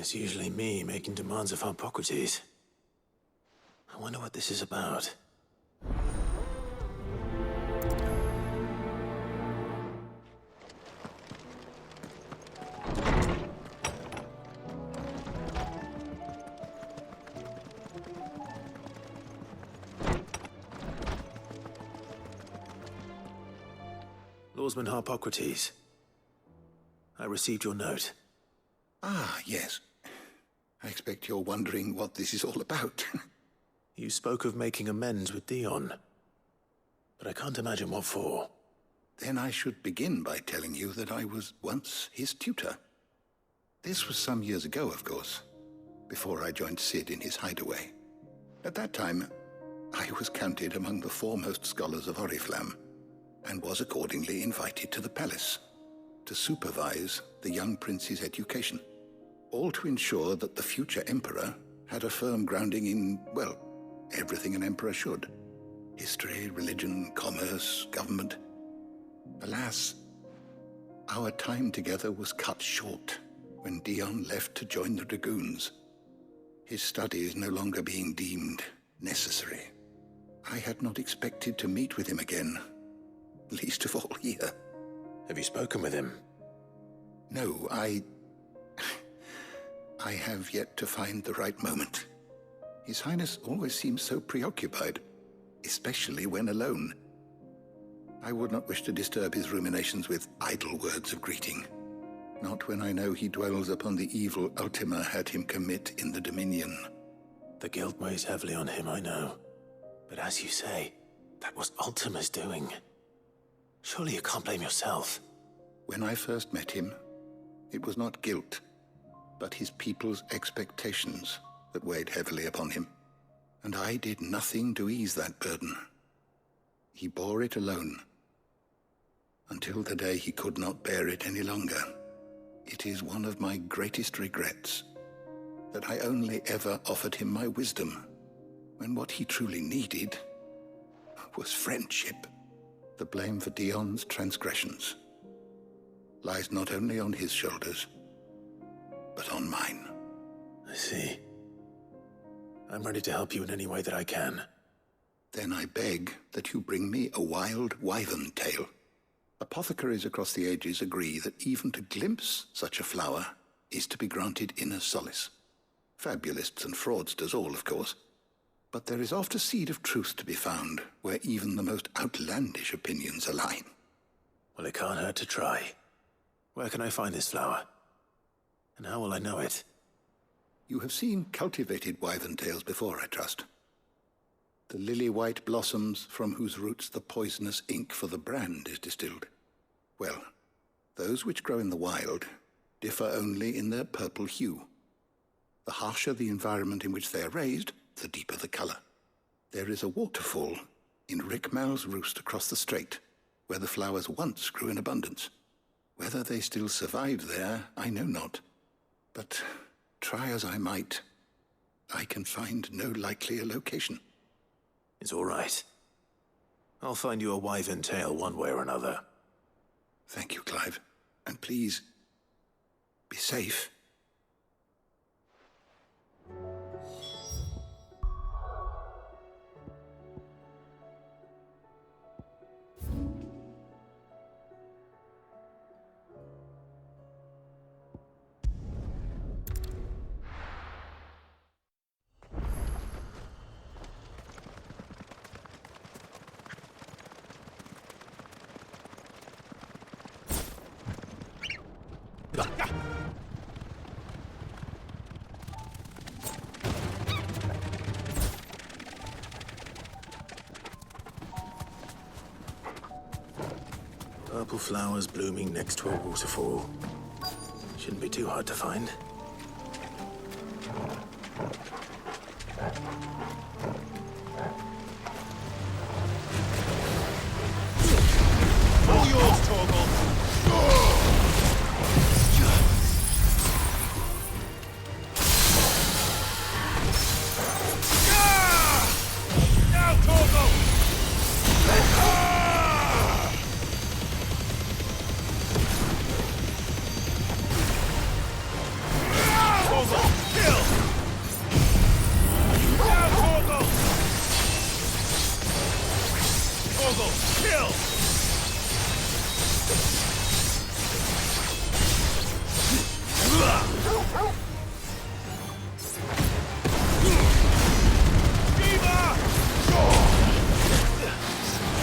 It's usually me making demands of Hippocrates. I wonder what this is about. Lawsman Hippocrates. I received your note. Ah, yes. I expect you're wondering what this is all about. You spoke of making amends with Dion, but I can't imagine what for. Then I should begin by telling you that I was once his tutor. This was some years ago, of course, before I joined Sid in his hideaway. At that time, I was counted among the foremost scholars of Oriflamme, and was accordingly invited to the palace to supervise the young prince's education, all to ensure that the future emperor had a firm grounding in, well, everything an emperor should. History, religion, commerce, government. Alas, our time together was cut short when Dion left to join the Dragoons, his studies no longer being deemed necessary. I had not expected to meet with him again, least of all here. Have you spoken with him? No, I have yet to find the right moment. His Highness always seems so preoccupied, especially when alone. I would not wish to disturb his ruminations with idle words of greeting, not when I know he dwells upon the evil Ultima had him commit in the Dominion. The guilt weighs heavily on him, I know. But as you say, that was Ultima's doing. Surely you can't blame yourself. When I first met him, it was not guilt, but his people's expectations that weighed heavily upon him. And I did nothing to ease that burden. He bore it alone, until the day he could not bear it any longer. It is one of my greatest regrets that I only ever offered him my wisdom, when what he truly needed was friendship. The blame for Dion's transgressions lies not only on his shoulders, but on mine. I see. I'm ready to help you in any way that I can. Then I beg that you bring me a wild wyvern tail. Apothecaries across the ages agree that even to glimpse such a flower is to be granted inner solace. Fabulists and fraudsters all, of course. But there is oft a seed of truth to be found where even the most outlandish opinions align. Well, it can't hurt to try. Where can I find this flower? And how will I know it? You have seen cultivated wyvern tails before, I trust. The lily-white blossoms from whose roots the poisonous ink for the brand is distilled. Well, those which grow in the wild differ only in their purple hue. The harsher the environment in which they are raised, the deeper the color. There is a waterfall in Rickmal's roost across the strait, where the flowers once grew in abundance. Whether they still survive there, I know not. But try as I might, I can find no likelier location. It's all right. I'll find you a wyvern tail one way or another. Thank you, Clive. And please, be safe. Purple flowers blooming next to a waterfall. Shouldn't be too hard to find. All yours, Torgal! Now, Torgal! Torgal!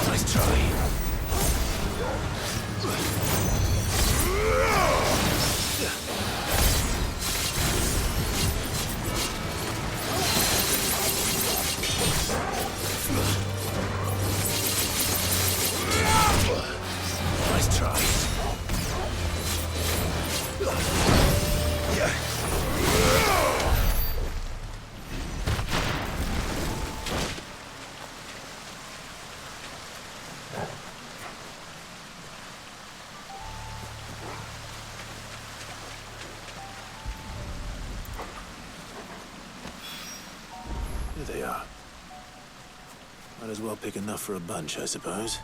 Nice try. Nice try. Here they are. Might as well pick enough for a bunch, I suppose.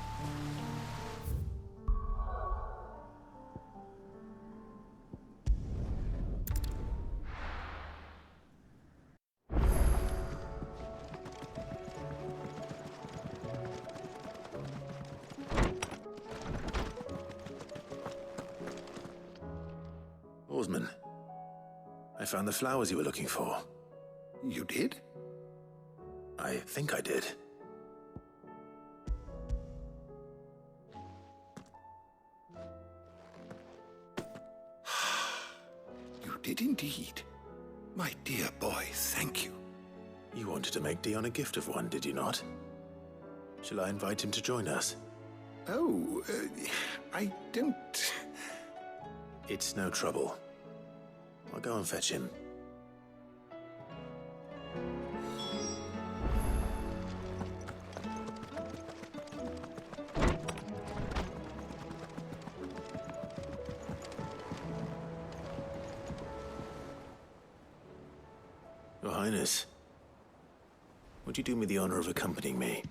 Oarsman, I found the flowers you were looking for. You did? I think I did. You did indeed. My dear boy, thank you. You wanted to make Dion a gift of one, did you not? Shall I invite him to join us? Oh, I don't... It's no trouble. I'll go and fetch him. Your Highness, would you do me the honor of accompanying me?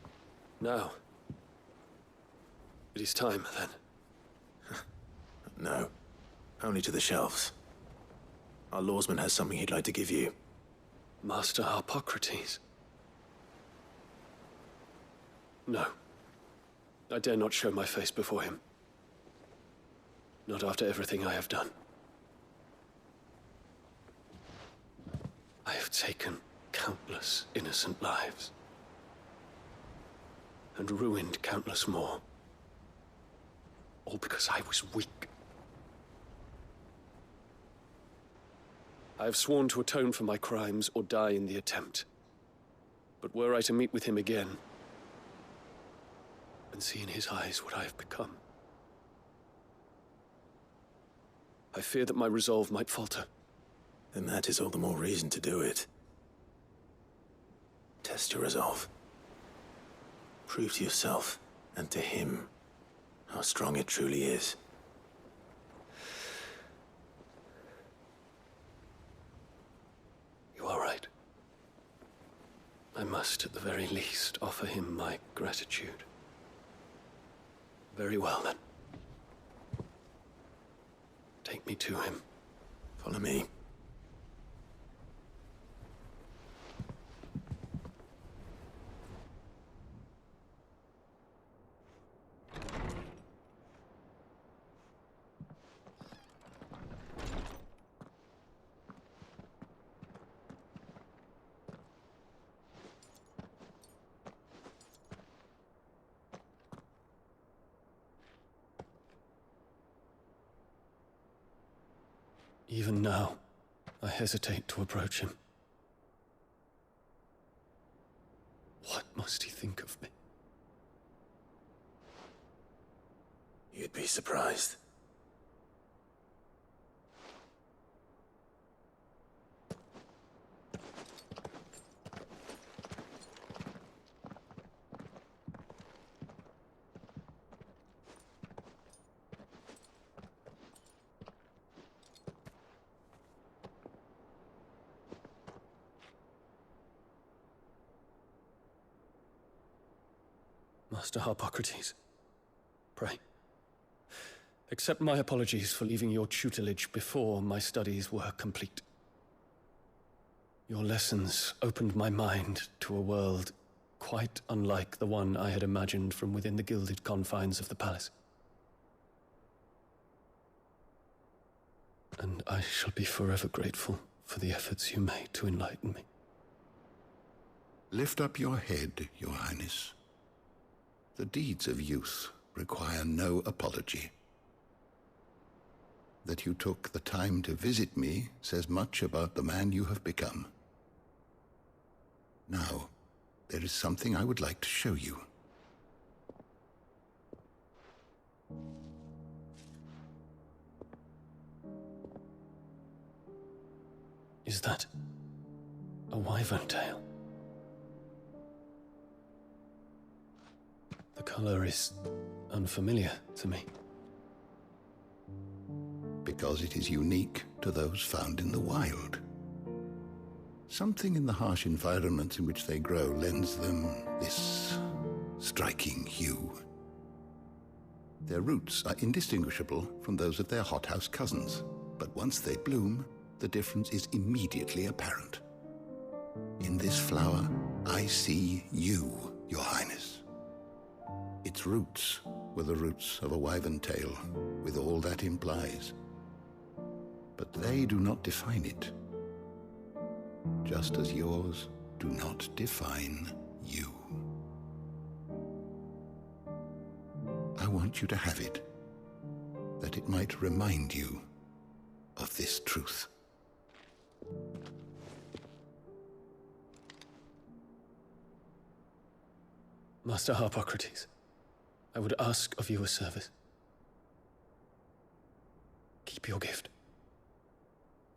Now. It is time, then. No, only to the shelves. Our lawsman has something he'd like to give you. Master Harpocrates. No. I dare not show my face before him. Not after everything I have done. I have taken countless innocent lives. And ruined countless more. All because I was weak. I have sworn to atone for my crimes or die in the attempt. But were I to meet with him again, and see in his eyes what I have become, I fear that my resolve might falter. Then that is all the more reason to do it. Test your resolve. Prove to yourself, and to him, how strong it truly is. You are right. I must, at the very least, offer him my gratitude. Very well, then. Take me to him. Follow me. Even now, I hesitate to approach him. What must he think of me? You'd be surprised. Master Harpocrates, pray, accept my apologies for leaving your tutelage before my studies were complete. Your lessons opened my mind to a world quite unlike the one I had imagined from within the gilded confines of the palace. and I shall be forever grateful for the efforts you made to enlighten me. Lift up your head, Your Highness. The deeds of youth require no apology. That you took the time to visit me says much about the man you have become. Now, there is something I would like to show you. Is that a wyvern tail? The color is unfamiliar to me. Because it is unique to those found in the wild. Something in the harsh environments in which they grow lends them this striking hue. Their roots are indistinguishable from those of their hothouse cousins, but once they bloom, the difference is immediately apparent. In this flower, I see you, Your Highness. Its roots were the roots of a wyvern tail, with all that implies. But they do not define it, just as yours do not define you. I want you to have it, that it might remind you of this truth. Master Harpocrates, I would ask of you a service. Keep your gift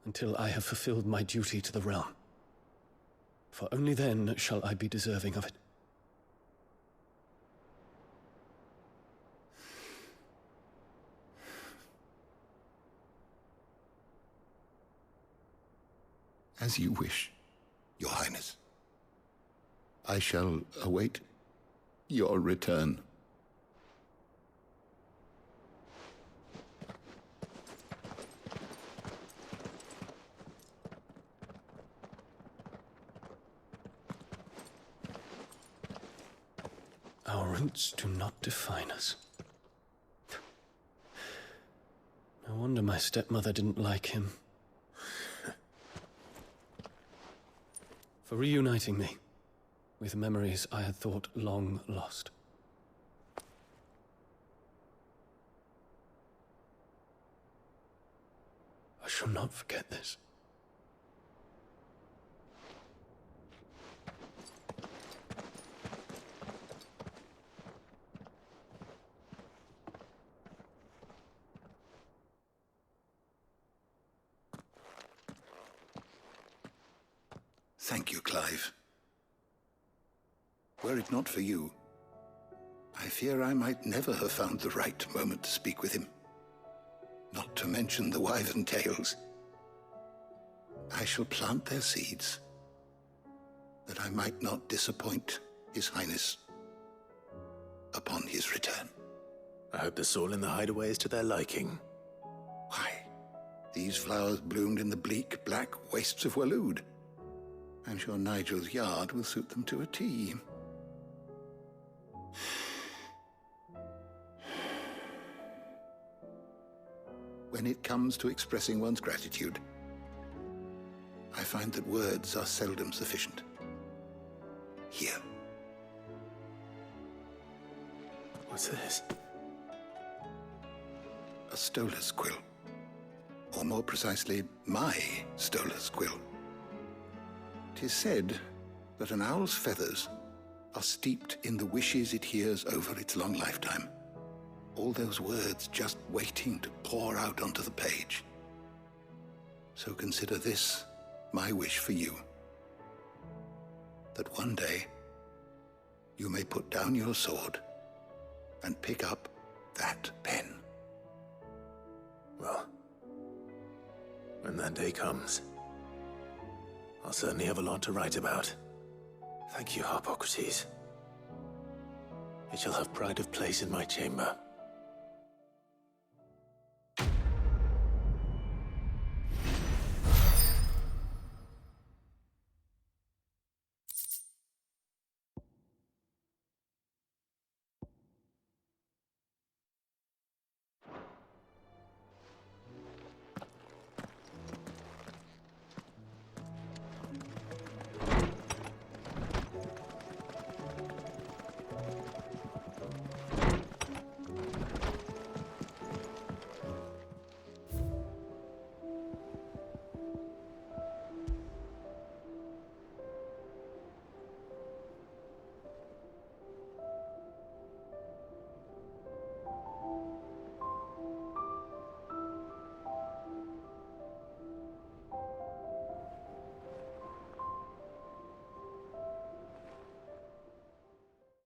until I have fulfilled my duty to the realm, for only then shall I be deserving of it. As you wish, Your Highness. I shall await your return. Our roots do not define us. No wonder my stepmother didn't like him. For reuniting me with memories I had thought long lost. I shall not forget this. Thank you, Clive. Were it not for you, I fear I might never have found the right moment to speak with him. Not to mention the wyvern tails. I shall plant their seeds, that I might not disappoint His Highness upon his return. I hope the soil in the hideaway is to their liking. Why, these flowers bloomed in the bleak, black wastes of Waloed. I'm sure Nigel's yard will suit them to a T. When it comes to expressing one's gratitude, I find that words are seldom sufficient. Here. What's this? A stolas quill. Or more precisely, my stolas quill. 'Tis said that an owl's feathers are steeped in the wishes it hears over its long lifetime. All those words just waiting to pour out onto the page. So consider this my wish for you. That one day you may put down your sword and pick up that pen. Well, when that day comes, I'll certainly have a lot to write about. Thank you, Harpocrates. It shall have pride of place in my chamber.